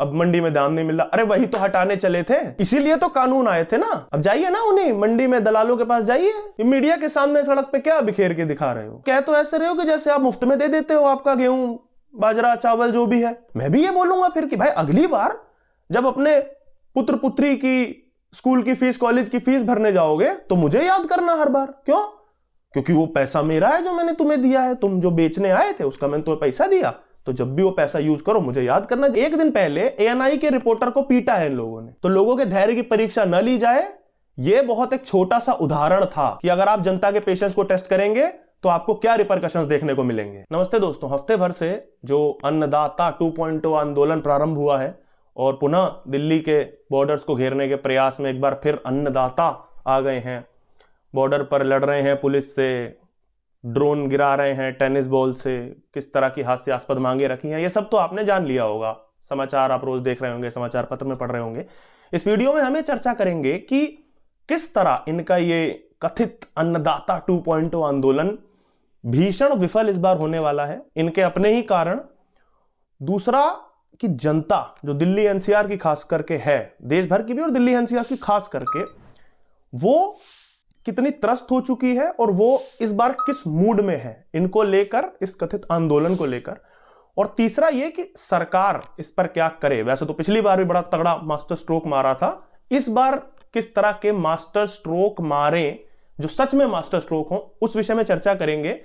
अब मंडी में दाम नहीं मिल रहा। अरे वही तो हटाने चले थे, इसीलिए तो कानून आए थे ना। अब जाइए ना उन्हीं मंडी में दलालों के पास जाइए, मीडिया के सामने सड़क पे क्या बिखेर के दिखा रहे हो। कह तो ऐसे रहे हो कि जैसे आप मुफ्त में दे देते हो आपका गेहूं, बाजरा, चावल जो भी है। मैं भी ये बोलूंगा फिर कि भाई अगली बार जब अपने पुत्र पुत्री की स्कूल की फीस, कॉलेज की फीस भरने जाओगे तो मुझे याद करना हर बार। क्यों? क्योंकि वो पैसा मेरा है जो मैंने तुम्हें दिया है। तुम जो बेचने आए थे उसका मैंने तुम्हें पैसा दिया, तो जब भी वो पैसा यूज करो मुझे याद करना। एक दिन पहले एएनआई के रिपोर्टर को पीटा है इन लोगों ने, तो लोगों के धैर्य की परीक्षा न ली जाए। ये बहुत एक छोटा सा उदाहरण था कि अगर आप जनता के पेशेंस को टेस्ट करेंगे तो आपको क्या रिपरकशंस देखने को मिलेंगे। नमस्ते दोस्तों, हफ्ते भर से जो अन्नदाता 2.0 आंदोलन प्रारंभ हुआ है और पुनः दिल्ली के बॉर्डर्स को घेरने के प्रयास में एक बार फिर अन्नदाता आ गए हैं। बॉर्डर पर लड़ रहे हैं पुलिस से, ड्रोन गिरा रहे हैं टेनिस बॉल से, किस तरह की हास्यास्पद मांगे रखी हैं, ये सब तो आपने जान लिया होगा। समाचार आप रोज देख रहे होंगे, समाचार पत्र में पढ़ रहे होंगे। इस वीडियो में हमें चर्चा करेंगे कि किस तरह इनका ये कथित अन्नदाता 2.0 आंदोलन भीषण विफल इस बार होने वाला है, इनके अपने ही कारण। दूसरा कि जनता जो दिल्ली एनसीआर की खास करके है, देश भर की भी और दिल्ली एनसीआर की खास करके, वो कितनी त्रस्त हो चुकी है और वो इस बार किस मूड में है इनको लेकर, इस कथित आंदोलन को लेकर। और तीसरा ये कि सरकार इस पर क्या करे। वैसे तो पिछली बार भी बड़ा तगड़ा मास्टर स्ट्रोक मारा था, इस बार किस तरह के मास्टर स्ट्रोक मारे जो सच में मास्टर स्ट्रोक हो, उस विषय में चर्चा करेंगे।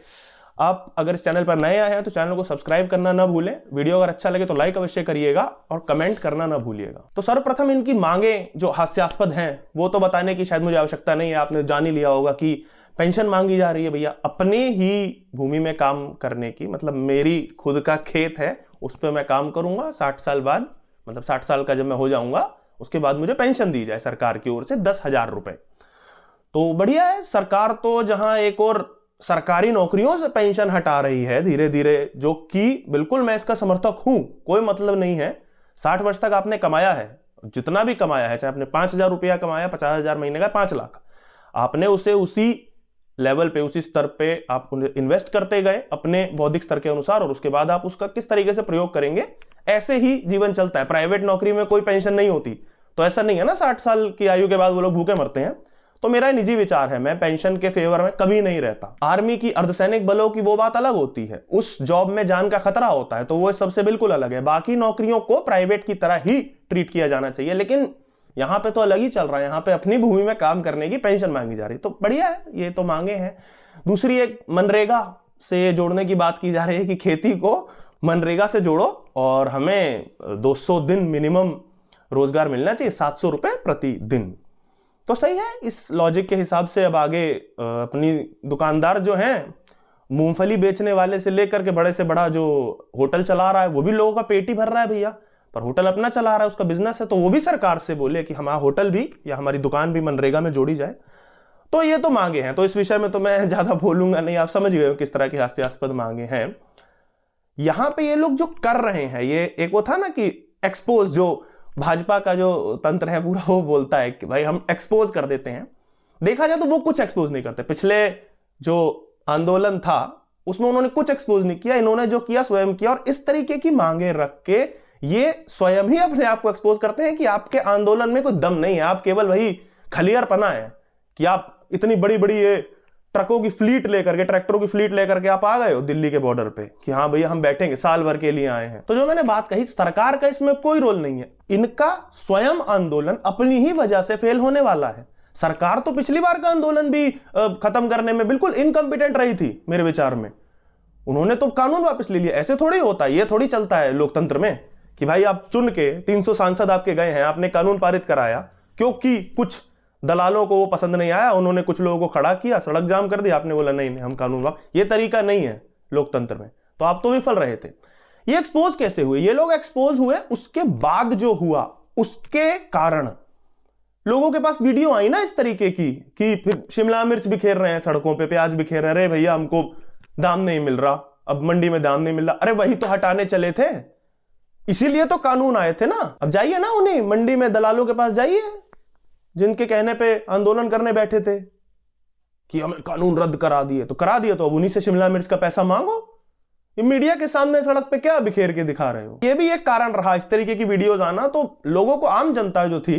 आप अगर इस चैनल पर नए आए हैं तो चैनल को सब्सक्राइब करना ना भूलें, वीडियो अगर अच्छा लगे तो लाइक अवश्य करिएगा और कमेंट करना ना भूलिएगा। तो सर्वप्रथम इनकी मांगे जो हास्यास्पद हैं वो तो बताने की शायद मुझे आवश्यकता नहीं है, आपने जान ही लिया होगा कि पेंशन मांगी जा रही है भैया अपने ही भूमि में काम करने की। मतलब मेरी खुद का खेत है, उस पर मैं काम करूंगा 60 साल बाद, मतलब 60 साल का जब मैं हो जाऊंगा उसके बाद मुझे पेंशन दी जाए सरकार की ओर से 10,000 रुपए। तो बढ़िया है। सरकार तो जहां एक और सरकारी नौकरियों से पेंशन हटा रही है धीरे धीरे, जो कि बिल्कुल मैं इसका समर्थक हूं, कोई मतलब नहीं है। 60 वर्ष तक आपने कमाया है, जितना भी कमाया है, चाहे आपने 5,000 रुपया कमाया, 50,000 महीने का, 5 लाख, आपने उसे उसी लेवल पे, उसी स्तर पे आप इन्वेस्ट करते गए अपने बौद्धिक स्तर के अनुसार, और उसके बाद आप उसका किस तरीके से प्रयोग करेंगे, ऐसे ही जीवन चलता है। प्राइवेट नौकरी में कोई पेंशन नहीं होती, तो ऐसा नहीं है ना 60 साल की आयु के बाद वो लोग भूखे मरते हैं। तो मेरा निजी विचार है, मैं पेंशन के फेवर में कभी नहीं रहता। आर्मी की, अर्धसैनिक बलों की वो बात अलग होती है, उस जॉब में जान का खतरा होता है, तो वो सबसे बिल्कुल अलग है। बाकी नौकरियों को प्राइवेट की तरह ही ट्रीट किया जाना चाहिए, लेकिन यहां पे तो अलग ही चल रहा है। यहां पे अपनी भूमि में काम करने की पेंशन मांगी जा रही, तो बढ़िया है, ये तो मांगे हैं। दूसरी एक मनरेगा से जोड़ने की बात की जा रही है कि खेती को मनरेगा से जोड़ो और हमें 200 दिन मिनिमम रोजगार मिलना चाहिए, 700 रुपए प्रति दिन। तो सही है, इस लॉजिक के हिसाब से अब आगे अपनी दुकानदार जो हैं, मूंगफली बेचने वाले से लेकर के बड़े से बड़ा जो होटल चला रहा है, वो भी लोगों का पेट ही भर रहा है भैया, पर होटल अपना चला रहा है, उसका बिजनेस है, तो वो भी सरकार से बोले कि हमारा होटल भी या हमारी दुकान भी मनरेगा में जोड़ी जाए। तो ये तो मांगे हैं, तो इस विषय में तो मैं ज्यादा बोलूंगा नहीं, आप समझ गए हो किस तरह की हास्यास्पद मांगे हैं। यहां पे ये लोग जो कर रहे हैं, ये एक वो था ना कि एक्सपोज, जो भाजपा का जो तंत्र है पूरा, वो बोलता है कि भाई हम एक्सपोज कर देते हैं। देखा जाए तो वो कुछ एक्सपोज नहीं करते। पिछले जो आंदोलन था उसमें उन्होंने कुछ एक्सपोज नहीं किया, इन्होंने जो किया स्वयं किया, और इस तरीके की मांगे रख के ये स्वयं ही अपने आप को एक्सपोज करते हैं कि आपके आंदोलन में कोई दम नहीं है, आप केवल वही खलियारपना है कि आप इतनी बड़ी बड़ी ये ट्रकों की फ्लीट लेकर के, ट्रैक्टरों की फ्लीट लेकर के आप आ गए हो दिल्ली के बॉर्डर पे कि हाँ भैया हम बैठेंगे, साल भर के लिए आए हैं। तो जो मैंने बात कही, सरकार का इसमें कोई रोल नहीं है, इनका स्वयं आंदोलन अपनी ही वजह से फेल होने वाला है। सरकार तो पिछली बार का आंदोलन भी खत्म करने में बिल्कुल इनकम्पिटेंट रही थी मेरे विचार में। उन्होंने तो कानून वापस ले लिया। ऐसे थोड़ी होता है, ये थोड़ी चलता है लोकतंत्र में कि भाई आप चुन के 300 सांसद आपके गए हैं, आपने कानून पारित कराया, क्योंकि कुछ दलालों को वो पसंद नहीं आया, उन्होंने कुछ लोगों को खड़ा किया, सड़क जाम कर दिया, आपने बोला नहीं नहीं हम कानून वापस। ये तरीका नहीं है लोकतंत्र में, तो आप तो विफल रहे थे। ये एक्सपोज कैसे हुए? ये लोग एक्सपोज हुए उसके बाद जो हुआ उसके कारण लोगों के पास वीडियो आई ना इस तरीके की कि फिर शिमला मिर्च बिखेर रहे हैं सड़कों पे, प्याज बिखेर रहे हैं, अरे भैया हमको दाम नहीं मिल रहा, अब मंडी में दाम नहीं मिल रहा। अरे वही तो हटाने चले थे, इसीलिए तो कानून आए थे ना। अब जाइए ना उन्हीं मंडी में दलालों के पास जाइए जिनके कहने पे आंदोलन करने बैठे थे कि हमें कानून रद्द करा दिए, तो करा दिए, तो अब उन्हीं से शिमला मिर्च का पैसा मांगो। ये मीडिया के सामने सड़क पे क्या बिखेर के दिखा रहे हो। ये भी एक कारण रहा इस तरीके की वीडियोस आना। तो लोगों को, आम जनता जो थी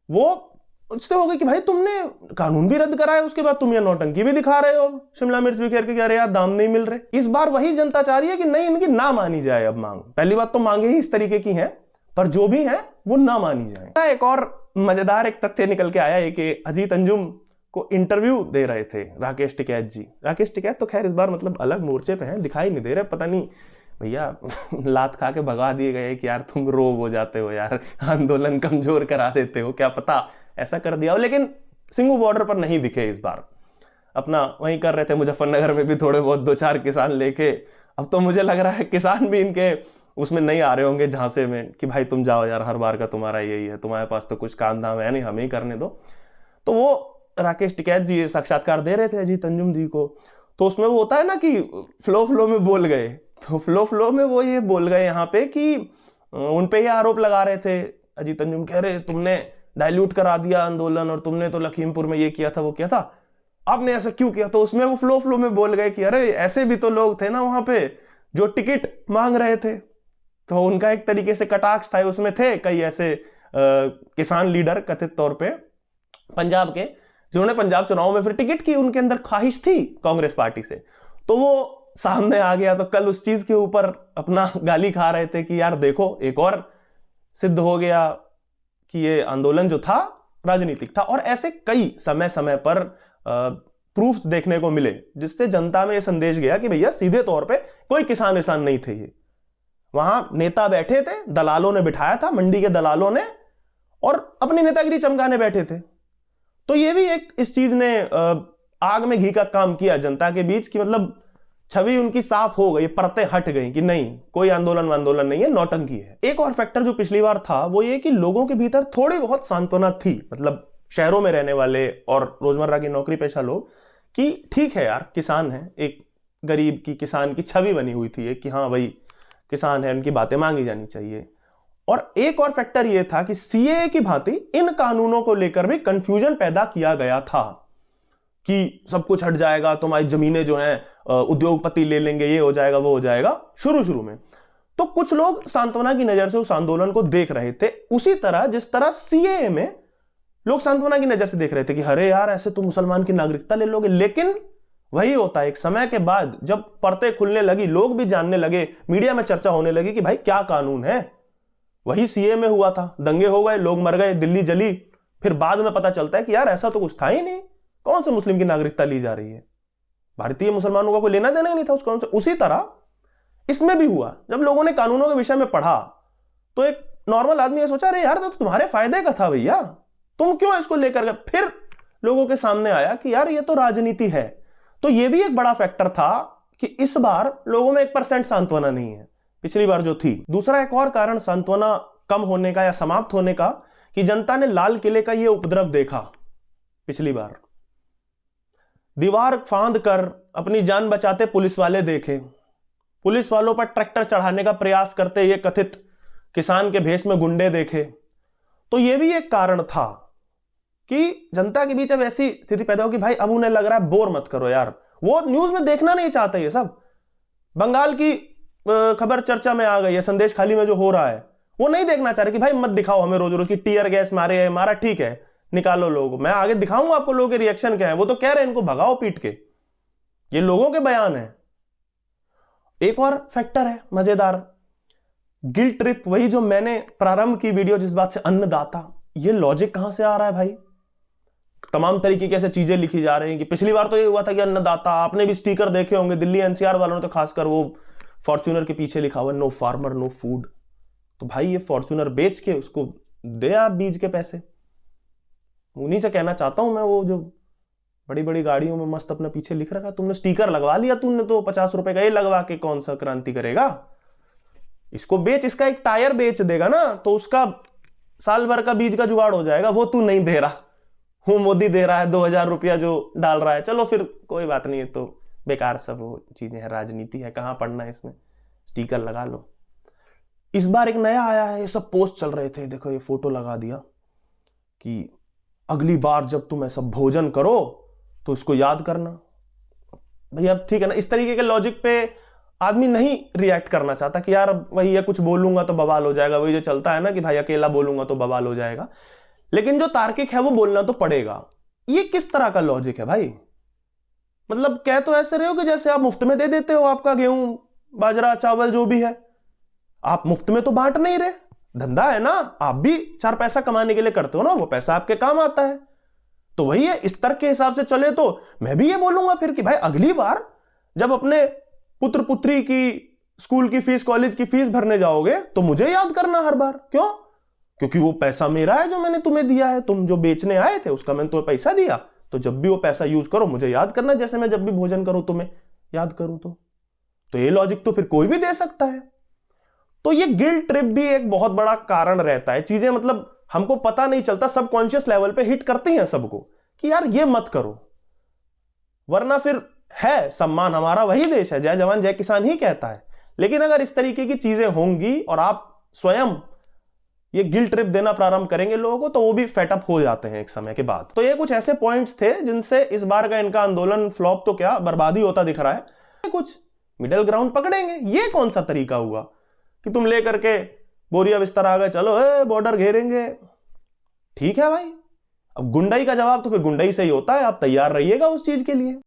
वो उससे हो गई कि भाई तुमने कानून भी रद्द कराया, उसके बाद तुम ये नौटंकी भी दिखा रहे हो शिमला मिर्च बिखेर के, अरे यार दाम नहीं मिल रहे। इस बार वही जनता चाह रही है कि नहीं, इनकी ना मानी जाए अब मांग। पहली बात तो मांगे ही इस तरीके की हैं, पर जो भी है वो ना मानी जाए। एक और मजेदार एक तथ्य निकल के आया है कि अजीत अंजुम को इंटरव्यू दे रहे थे राकेश टिकैत जी। राकेश टिकैत तो खैर इस बार मतलब अलग मोर्चे पे हैं, दिखाई नहीं दे रहे, पता नहीं भैया लात खा के भगा दिए गए कि यार तुम रोब हो जाते हो यार, आंदोलन कमजोर करा देते हो, क्या पता ऐसा कर दिया हो। लेकिन सिंगू बॉर्डर पर नहीं दिखे इस बार, अपना वहीं कर रहे थे। मुजफ्फरनगर में भी थोड़े बहुत 2-4 किसान लेके, अब तो मुझे लग रहा है किसान भी इनके उसमें नहीं आ रहे होंगे झांसे में कि भाई तुम जाओ यार, हर बार का तुम्हारा यही है, तुम्हारे पास तो कुछ काम धाम है नहीं, हमें ही करने दो। तो वो राकेश टिकैत जी साक्षात्कार दे रहे थे अजीत अंजुम जी को, तो उसमें वो होता है ना कि फ्लो में बोल गए, तो फ्लो में वो ये बोल गए यहाँ पे कि उन पे ये आरोप लगा रहे थे अजीत अंजुम, कह रहे तुमने डाइल्यूट करा दिया आंदोलन और तुमने तो लखीमपुर में ये किया था वो किया था, आपने ऐसा क्यों किया। तो उसमें वो फ्लो में बोल गए कि अरे ऐसे भी तो लोग थे ना वहां पे जो टिकट मांग रहे थे। तो उनका एक तरीके से कटाक्ष था, उसमें थे कई ऐसे किसान लीडर कथित तौर पे पंजाब के, जिन्होंने पंजाब चुनाव में फिर टिकट की, उनके अंदर ख्वाहिश थी कांग्रेस पार्टी से, तो वो सामने आ गया। तो कल उस चीज के ऊपर अपना गाली खा रहे थे कि यार देखो एक और सिद्ध हो गया कि ये आंदोलन जो था राजनीतिक था। और ऐसे कई समय समय पर प्रूफ देखने को मिले जिससे जनता में ये संदेश गया कि भैया सीधे तौर पे कोई किसान विसान नहीं थे, ये वहां नेता बैठे थे, दलालों ने बिठाया था, मंडी के दलालों ने, और अपनी नेतागिरी चमकाने बैठे थे। तो ये भी एक इस चीज ने आग में घी का काम किया जनता के बीच की, मतलब छवि उनकी साफ हो गई, परतें हट गई कि नहीं कोई आंदोलन नहीं है, नौटंकी है। एक और फैक्टर जो पिछली बार था वो ये कि लोगों के भीतर थोड़ी बहुत सांत्वना थी, मतलब शहरों में रहने वाले और रोजमर्रा की नौकरी पेशा लोग, कि ठीक है यार किसान है, एक गरीब की किसान की छवि बनी हुई थी कि हाँ भाई किसान है, उनकी बातें मांगी जानी चाहिए। और एक और फैक्टर यह था कि सीएए की भांति इन कानूनों को लेकर भी कंफ्यूजन पैदा किया गया था कि सब कुछ हट जाएगा, तुम्हारी जमीनें जो हैं उद्योगपति ले लेंगे, ये हो जाएगा वो हो जाएगा शुरू में। तो कुछ लोग सांत्वना की नजर से उस आंदोलन को देख रहे थे, उसी तरह जिस तरह सीएए में लोग सांत्वना की नजर से देख रहे थे कि अरे यार ऐसे तो मुसलमान की नागरिकता ले लोगे। लेकिन वही होता है, एक समय के बाद जब परतें खुलने लगी, लोग भी जानने लगे, मीडिया में चर्चा होने लगी कि भाई क्या कानून है, वही सीए में हुआ था, दंगे हो गए, लोग मर गए, दिल्ली जली, फिर बाद में पता चलता है कि यार ऐसा तो कुछ था ही नहीं, कौन से मुस्लिम की नागरिकता ली जा रही है, भारतीय मुसलमानों का कोई लेना देना ही नहीं था उस कानून से। उसी तरह इसमें भी हुआ, जब लोगों ने कानूनों के विषय में पढ़ा तो एक नॉर्मल आदमी ये सोचा अरे यार तो तुम्हारे फायदे का था भैया, तुम क्यों इसको लेकर गए। फिर लोगों के सामने आया कि यार ये तो राजनीति है। तो ये भी एक बड़ा फैक्टर था कि इस बार लोगों में 1% सांत्वना नहीं है, पिछली बार जो थी। दूसरा एक और कारण सांत्वना कम होने का या समाप्त होने का कि जनता ने लाल किले का यह उपद्रव देखा। पिछली बार दीवार फांद कर अपनी जान बचाते पुलिस वाले देखे, पुलिस वालों पर ट्रैक्टर चढ़ाने का प्रयास करते ये कथित किसान के भेष में गुंडे देखे। तो यह भी एक कारण था कि जनता के बीच अब ऐसी स्थिति पैदा हो कि भाई अब उन्हें लग रहा है बोर मत करो यार, वो न्यूज में देखना नहीं चाहते। ये सब बंगाल की खबर चर्चा में आ गई है, संदेश खाली में जो हो रहा है वो नहीं देखना चाह रहे कि भाई मत दिखाओ हमें रोज रोज की टीयर गैस मारे है, मारा ठीक है निकालो लोग, मैं आगे दिखाऊंगा आपको लोगों के रिएक्शन क्या है। वो तो कह रहे हैं इनको भगाओ पीट के, ये लोगों के बयान है। एक और फैक्टर है मजेदार, गिल्ट ट्रिप, वही जो मैंने प्रारंभ की वीडियो जिस बात से अन्नदाता, ये लॉजिक कहां से आ रहा है भाई। तमाम तरीके की ऐसे चीजें लिखी जा रही हैं कि पिछली बार तो ये हुआ था कि अन्नदाता, आपने भी स्टिकर देखे होंगे, दिल्ली एनसीआर वालों ने तो खासकर वो फॉर्च्यूनर के पीछे लिखा हुआ नो फार्मर नो फूड। तो भाई ये फॉर्च्यूनर बेच के उसको दे आप बीज के पैसे। उन्हीं से कहना चाहता हूं मैं, वो जो बड़ी बड़ी गाड़ियों में मस्त अपना पीछे लिख रखा, तुमने स्टिकर लगवा लिया, तुमने तो 50 रुपए का ये लगवा के कौन सा क्रांति करेगा, इसको बेच, इसका एक टायर बेच देगा ना तो उसका साल भर का बीज का जुगाड़ हो जाएगा। वो तू नहीं दे रहा, वो मोदी दे रहा है 2000 रुपया जो डाल रहा है, चलो फिर कोई बात नहीं है, तो बेकार सब वो चीजें हैं, राजनीति है, कहां पढ़ना है इसमें, स्टिकर लगा लो। इस बार एक नया आया है, ये सब पोस्ट चल रहे थे, देखो ये फोटो लगा दिया कि अगली बार जब तुम ऐसा भोजन करो तो इसको याद करना। भैया ठीक है ना, इस तरीके के लॉजिक पे आदमी नहीं रिएक्ट करना चाहता कि यार वही है, कुछ बोलूंगा तो बवाल हो जाएगा, वही जो चलता है ना कि भाई अकेला बोलूंगा तो बवाल हो जाएगा। लेकिन जो तार्किक है वो बोलना तो पड़ेगा। ये किस तरह का लॉजिक है भाई? मतलब कह तो ऐसे रहे हो कि जैसे आप मुफ्त में दे देते हो आपका गेहूं, बाजरा, चावल जो भी है, आप मुफ्त में तो बांट नहीं रहे। धंधा है ना, आप भी 4 पैसा कमाने के लिए करते हो ना, वो पैसा आपके काम आता है। तो वही है, इस तर्क के हिसाब से चले तो मैं भी ये बोलूंगा फिर कि भाई अगली बार जब अपने पुत्र पुत्री की स्कूल की फीस, कॉलेज की फीस भरने जाओगे तो मुझे याद करना हर बार। क्यों? क्योंकि वो पैसा मेरा है जो मैंने तुम्हें दिया है। तुम जो बेचने आए थे उसका मैंने तुम्हें पैसा दिया, तो जब भी वो पैसा यूज करो मुझे याद करना, जैसे मैं जब भी भोजन करूं तुम्हें याद करूं। तो ये लॉजिक तो फिर कोई भी दे सकता है। तो ये गिल्ट ट्रिप भी एक बहुत बड़ा कारण रहता है। चीजें मतलब हमको पता नहीं चलता, सबकॉन्शियस लेवल पे हिट करती हैं सबको कि यार ये मत करो, वरना फिर है सम्मान हमारा वही देश है, जय जवान जय किसान ही कहता है। लेकिन अगर इस तरीके की चीजें होंगी और आप स्वयं ये गिल्ट ट्रिप देना प्रारंभ करेंगे लोगों को, तो वो भी फेटअप हो जाते हैं एक समय के बाद। तो ये कुछ ऐसे पॉइंट्स थे जिनसे इस बार का इनका आंदोलन फ्लॉप तो क्या बर्बादी होता दिख रहा है। कुछ मिडिल ग्राउंड पकड़ेंगे। ये कौन सा तरीका हुआ कि तुम लेकर के बोरिया बिस्तर आ गए, चलो बॉर्डर घेरेंगे। ठीक है भाई, अब गुंडाई का जवाब तो फिर गुंडाई से ही होता है, आप तैयार रहिएगा उस चीज के लिए।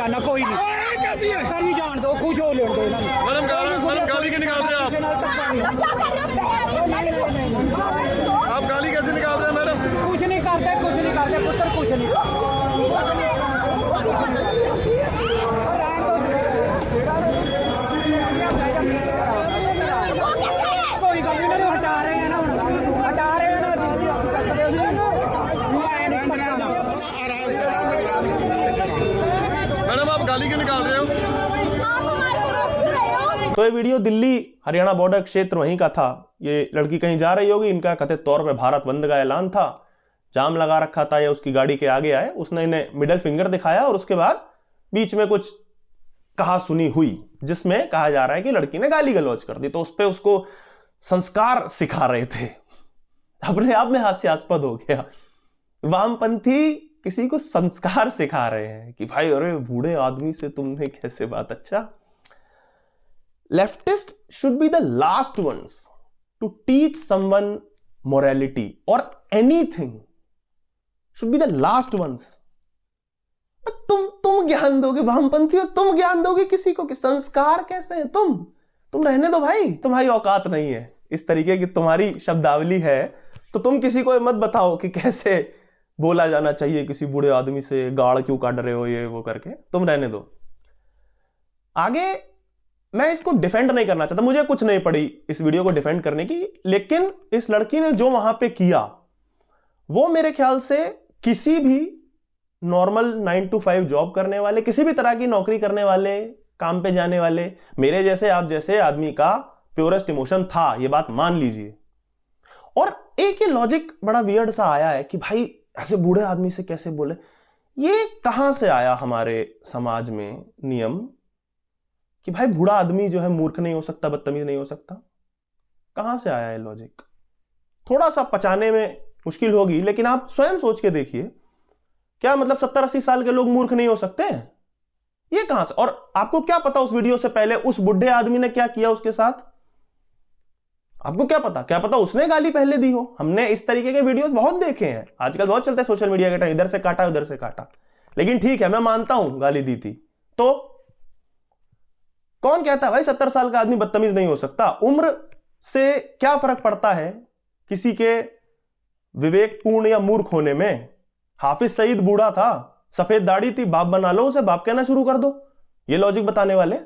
ना कोई नहीं जान दो, खुश हो ले दो। मैडम गाली क्यों निकाल रहे हैं आप गाली कैसे निकाल रहे हैं मैडम? कुछ नहीं करते पुत्र, कुछ नहीं। कोई गल नहीं, हटा रहे हैं ना, मैडम आप गाली क्यों निकाल रहे हो? तो ये वीडियो दिल्ली हरियाणा बॉर्डर क्षेत्र वहीं का था। ये लड़की कहीं जा रही होगी, इनका कथित तौर पे भारत बंद का ऐलान था, जाम लगा रखा था, या उसकी गाड़ी के आगे आए, उसने इन्हें मिडिल फिंगर दिखाया और उसके बाद बीच में कुछ कहा सुनी हुई जिसमें कहा जा रहा है कि लड़की ने गाली गलौज कर दी। तो उस पे उसको संस्कार सिखा रहे थे। अपने आप में हास्यास्पद हो गया, वामपंथी किसी को संस्कार सिखा रहे हैं कि भाई अरे बूढ़े आदमी से तुमने कैसे बात। अच्छा, leftist should be the last ones to teach someone morality और anything, should be the last ones. तुम ज्ञान दोगे वामपंथी हो, तुम ज्ञान दोगे किसी को कि संस्कार कैसे हैं? तुम रहने दो भाई, तुम्हारी औकात नहीं है इस तरीके की, तुम्हारी शब्दावली है तो तुम किसी को मत बताओ कि कैसे बोला जाना चाहिए किसी बूढ़े आदमी से, गाड़ क्यों काट रहे हो ये वो करके, तुम रहने दो। आगे मैं इसको डिफेंड नहीं करना चाहता, मुझे कुछ नहीं पड़ी इस वीडियो को डिफेंड करने की, लेकिन इस लड़की ने जो वहां पे किया वो मेरे ख्याल से किसी भी नॉर्मल 9 to 5 जॉब करने वाले, किसी भी तरह की नौकरी करने वाले, काम पे जाने वाले, मेरे जैसे आप जैसे आदमी का प्योरेस्ट इमोशन था, ये बात मान लीजिए। और एक ये लॉजिक बड़ा वियर्ड सा आया है कि भाई ऐसे बूढ़े आदमी से कैसे बोले। ये कहां से आया हमारे समाज में नियम कि भाई बूढ़ा आदमी जो है मूर्ख नहीं हो सकता, बदतमीज नहीं हो सकता? कहां से आया है लॉजिक? थोड़ा सा पचाने में मुश्किल होगी, लेकिन आप स्वयं सोच के देखिए, क्या मतलब 70-80 साल के लोग मूर्ख नहीं हो सकते? ये कहां से? और आपको क्या पता उस वीडियो से पहले उस बुढ़े आदमी ने क्या किया उसके साथ? आपको क्या पता? क्या पता उसने गाली पहले दी हो। हमने इस तरीके के वीडियोस बहुत देखे हैं, आजकल बहुत चलते हैं सोशल मीडिया के टाइम, इधर से काटा उधर से काटा। लेकिन ठीक है, मैं मानता हूं गाली दी थी, तो कौन कहता है भाई 70 साल का आदमी बदतमीज नहीं हो सकता? उम्र से क्या फर्क पड़ता है किसी के विवेकपूर्ण या मूर्ख होने में? हाफिज सईद बूढ़ा था, सफेद दाढ़ी थी, बाप बना लो उसे, बाप कहना शुरू कर दो। ये लॉजिक बताने वाले।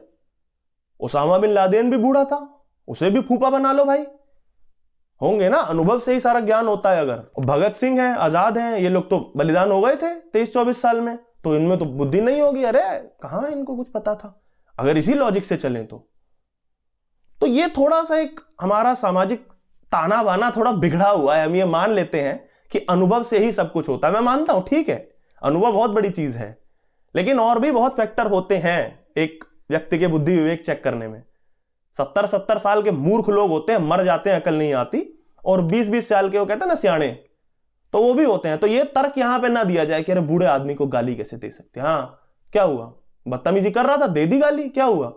ओसामा बिन लादेन भी बूढ़ा था, उसे भी फूफा बना लो भाई। होंगे ना, अनुभव से ही सारा ज्ञान होता है। अगर भगत सिंह हैं, आजाद हैं, ये लोग तो बलिदान हो गए थे 23-24 साल में, तो इनमें तो बुद्धि नहीं होगी? अरे कहां इनको कुछ पता था? अगर इसी लॉजिक से चलें तो ये थोड़ा सा एक हमारा सामाजिक ताना बाना थोड़ा बिगड़ा हुआ है। हम ये मान लेते हैं कि अनुभव से ही सब कुछ होता है। मैं मानता हूं, ठीक है, अनुभव बहुत बड़ी चीज है, लेकिन और भी बहुत फैक्टर होते हैं एक व्यक्ति के बुद्धि विवेक चेक करने में। 70-70 साल के मूर्ख लोग होते हैं, मर जाते हैं, अकल नहीं आती, और 20-20 साल के वो कहते हैं ना सियाणे, तो वो भी होते हैं। तो ये तर्क यहां पे ना दिया जाए कि अरे बूढ़े आदमी को गाली कैसे दे सकते। हाँ, क्या हुआ, बदतमीजी कर रहा था, दे दी गाली, क्या हुआ।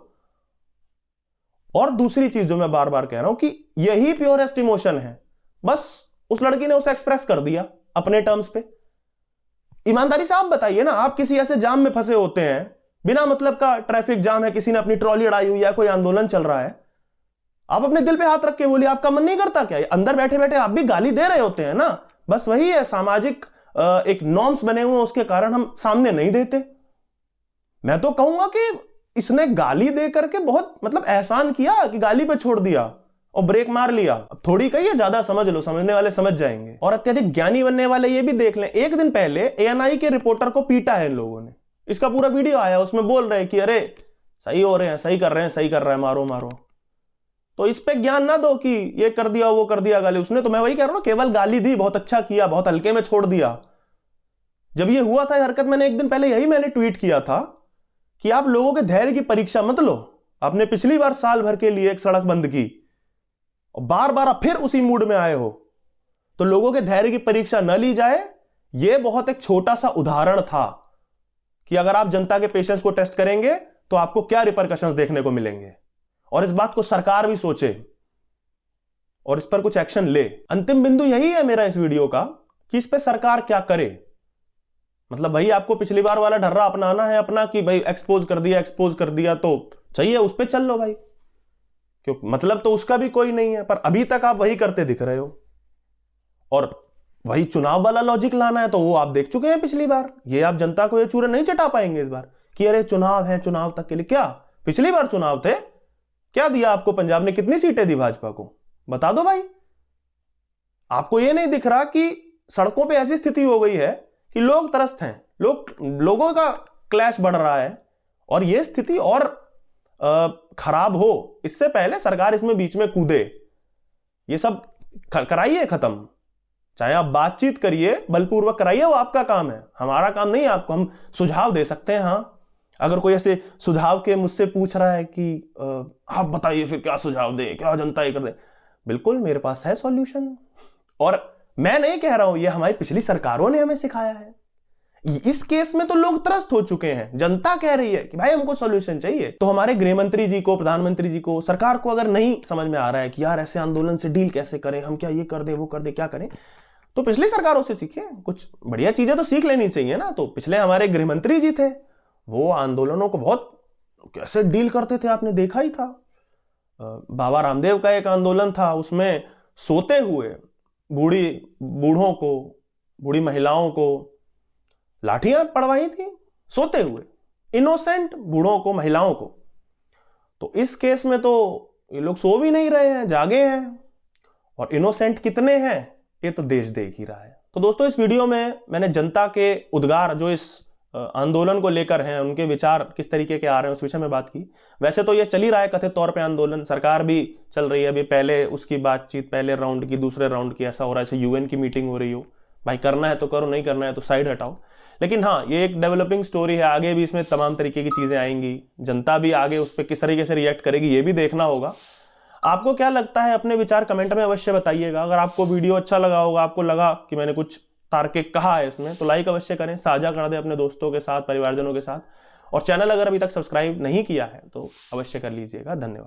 और दूसरी चीज जो मैं बार बार कह रहा हूं कि यही प्योरेस्ट इमोशन है, बस उस लड़की ने उसे एक्सप्रेस कर दिया अपने टर्म्स पे। ईमानदारी से आप बताइए ना, आप किसी ऐसे जाम में फंसे होते हैं, बिना मतलब का ट्रैफिक जाम है, किसी ने अपनी ट्रॉली अड़ाई हुई है, कोई आंदोलन चल रहा है, आप अपने दिल पे हाथ रख के बोलिए, आपका मन नहीं करता क्या? अंदर बैठे बैठे आप भी गाली दे रहे होते हैं ना। बस वही है, सामाजिक एक नॉर्म्स बने हुए हैं, उसके कारण हम सामने नहीं देते। मैं तो कहूंगा कि इसने गाली दे करके बहुत मतलब एहसान किया कि गाली पे छोड़ दिया और ब्रेक मार लिया। अब थोड़ी कहिए, ज्यादा समझ लो, समझने वाले समझ जाएंगे, और अत्यधिक ज्ञानी बनने वाले ये भी देख लें, एक दिन पहले ANI के रिपोर्टर को पीटा है इन लोगों ने। इसका पूरा वीडियो आया, उसमें बोल रहे हैं कि अरे सही हो रहे हैं, सही कर रहे हैं, सही कर रहा है, मारो मारो। तो इस पे ज्ञान ना दो कि ये कर दिया वो कर दिया गाली उसने। तो मैं वही कह रहा हूं, केवल गाली दी, बहुत अच्छा किया, बहुत हल्के में छोड़ दिया। जब ये हुआ था हरकत, मैंने एक दिन पहले यही मैंने ट्वीट किया था कि आप लोगों के धैर्य की परीक्षा मत लो। आपने पिछली बार साल भर के लिए एक सड़क बंद की और बार बार आप फिर उसी मूड में आए हो, तो लोगों के धैर्य की परीक्षा न ली जाए। यह बहुत एक छोटा सा उदाहरण था कि अगर आप जनता के पेशेंस को टेस्ट करेंगे तो आपको क्या रिपरकशंस देखने को मिलेंगे। और इस बात को सरकार भी सोचे और इस पर कुछ एक्शन ले। अंतिम बिंदु यही है मेरा इस वीडियो का कि इस पे सरकार क्या करे। मतलब भाई आपको पिछली बार वाला ढर्रा अपनाना है अपना कि भाई एक्सपोज कर दिया तो चाहिए, उस पे चल लो भाई, क्यों मतलब तो उसका भी कोई नहीं है। पर अभी तक आप वही करते दिख रहे हो, और वही चुनाव वाला लॉजिक लाना है तो वो आप देख चुके हैं पिछली बार। ये आप जनता को ये चूरे नहीं चटा पाएंगे इस बार कि अरे चुनाव है, चुनाव तक के लिए। क्या पिछली बार चुनाव थे, क्या दिया आपको पंजाब ने, कितनी सीटें दी भाजपा को, बता दो भाई। आपको ये नहीं दिख रहा कि सड़कों पे ऐसी स्थिति हो गई है कि लोग त्रस्त हैं, लोगों का क्लैश बढ़ रहा है, और ये स्थिति और खराब हो इससे पहले सरकार इसमें बीच में कूदे। ये सब कराइए खत्म, चाहे आप बातचीत करिए, बलपूर्वक कराइए, वो आपका काम है, हमारा काम नहीं है। आपको हम सुझाव दे सकते हैं। हाँ, अगर कोई ऐसे सुझाव के मुझसे पूछ रहा है कि आप बताइए फिर क्या सुझाव दे, क्या जनता ये कर दे, बिल्कुल मेरे पास है सॉल्यूशन। और मैं नहीं कह रहा हूं, ये हमारी पिछली सरकारों ने हमें सिखाया है। इस केस में तो लोग त्रस्त हो चुके हैं, जनता कह रही है कि भाई हमको सॉल्यूशन चाहिए। तो हमारे गृह मंत्री जी को, प्रधानमंत्री जी को, सरकार को अगर नहीं समझ में आ रहा है कि यार ऐसे आंदोलन से डील कैसे करें, हम क्या ये कर दे वो कर दे, क्या करें, तो पिछली सरकारों से सीखे, कुछ बढ़िया चीजें तो सीख लेनी चाहिए ना। तो पिछले हमारे गृह मंत्री जी थे, वो आंदोलनों को बहुत कैसे डील करते थे, आपने देखा ही था। बाबा रामदेव का एक आंदोलन था, उसमें सोते हुए बूढ़ों को, बूढ़ी महिलाओं को लाठियां पड़वाई थी, सोते हुए, इनोसेंट बूढ़ों को, महिलाओं को। तो इस केस में तो ये लोग सो भी नहीं रहे हैं, जागे हैं, और इनोसेंट कितने हैं ये तो देश देख ही रहा है। तो दोस्तों, इस वीडियो में मैंने जनता के उद्गार जो इस आंदोलन को लेकर हैं, उनके विचार किस तरीके के आ रहे हैं, उस विषय में बात की। वैसे तो ये चल ही रहा है कथित तौर पे आंदोलन, सरकार भी चल रही है, अभी पहले उसकी बातचीत, पहले राउंड की, दूसरे राउंड की, ऐसा हो रहा है जैसे UN की मीटिंग हो रही हो। भाई करना है तो करो, नहीं करना है तो साइड हटाओ। लेकिन हाँ, ये एक डेवलपिंग स्टोरी है, आगे भी इसमें तमाम तरीके की चीजें आएंगी, जनता भी आगे उस पर किस तरीके से रिएक्ट करेगी ये भी देखना होगा। आपको क्या लगता है, अपने विचार कमेंट में अवश्य बताइएगा। अगर आपको वीडियो अच्छा लगा होगा, आपको लगा कि मैंने कुछ तार्किक कहा है इसमें, तो लाइक अवश्य करें, साझा कर दें अपने दोस्तों के साथ, परिवारजनों के साथ, और चैनल अगर अभी तक सब्सक्राइब नहीं किया है तो अवश्य कर लीजिएगा। धन्यवाद।